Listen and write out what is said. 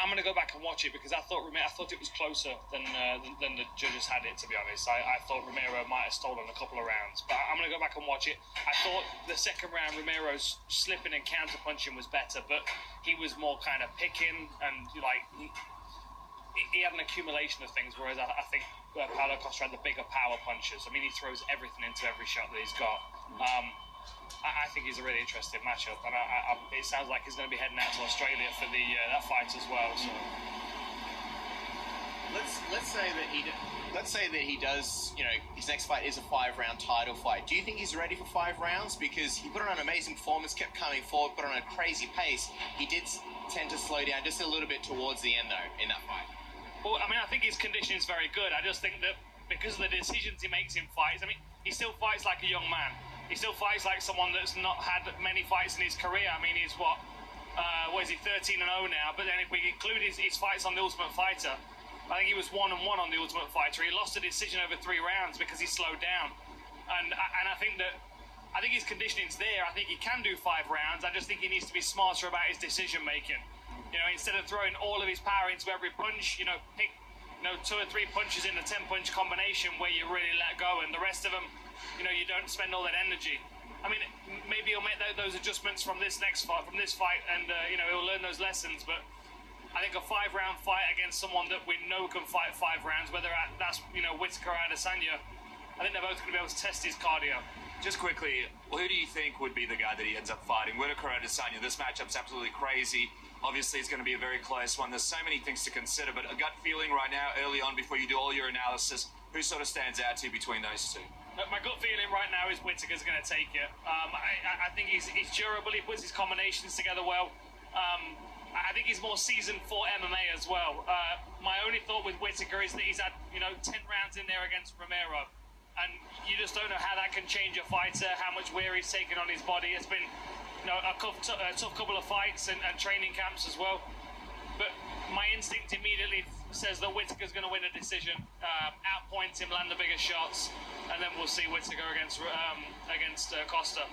I'm going to go back and watch it because I thought it was closer than the judges had it, to be honest. I thought Romero might have stolen a couple of rounds, but I'm going to go back and watch it. I thought the second round Romero's slipping and counter-punching was better, but he was more kind of picking and like he had an accumulation of things, whereas I think Paulo Costa had the bigger power punches. I mean, he throws everything into every shot that he's got. I think he's a really interesting matchup, and it sounds like he's going to be heading out to Australia for that fight as well. So let's say that he does. You know, his next fight is a 5-round title fight. Do you think he's ready for 5 rounds? Because he put on an amazing performance, kept coming forward, put on a crazy pace. He did tend to slow down just a little bit towards the end, though, in that fight. Well, I mean, I think his conditioning is very good. I just think that because of the decisions he makes in fights, I mean, he still fights like a young man. He still fights like someone that's not had many fights in his career. I mean, he's what is he, 13-0 now? But then if we include his fights on The Ultimate Fighter, I think he was 1-1 on The Ultimate Fighter. He lost a decision over 3 rounds because he slowed down. And I think his conditioning's there. I think he can do 5 rounds. I just think he needs to be smarter about his decision making. You know, instead of throwing all of his power into every punch, you know, pick 2 or 3 punches in a 10-punch combination where you really let go, and the rest of them, you know, you don't spend all that energy. I mean, maybe he'll make those adjustments from this fight, and you know, he'll learn those lessons. But I think a 5-round fight against someone that we know can fight 5 rounds, whether that's Whittaker or Adesanya, I think they're both going to be able to test his cardio. Just quickly, who do you think would be the guy that he ends up fighting? Whittaker or Adesanya? This matchup's absolutely crazy. Obviously, it's going to be a very close one. There's so many things to consider, but a gut feeling right now, early on, before you do all your analysis, who sort of stands out to you between those two? My gut feeling right now is Whittaker's going to take it. I think he's durable. He puts his combinations together well. I think he's more seasoned for MMA as well. My only thought with Whittaker is that he's had 10 rounds in there against Romero, and you just don't know how that can change a fighter, how much wear he's taken on his body. It's been a tough couple of fights and training camps as well. But my instinct immediately says that Whittaker's going to win a decision, outpoint him, land the bigger shots, and then we'll see Whittaker against Costa.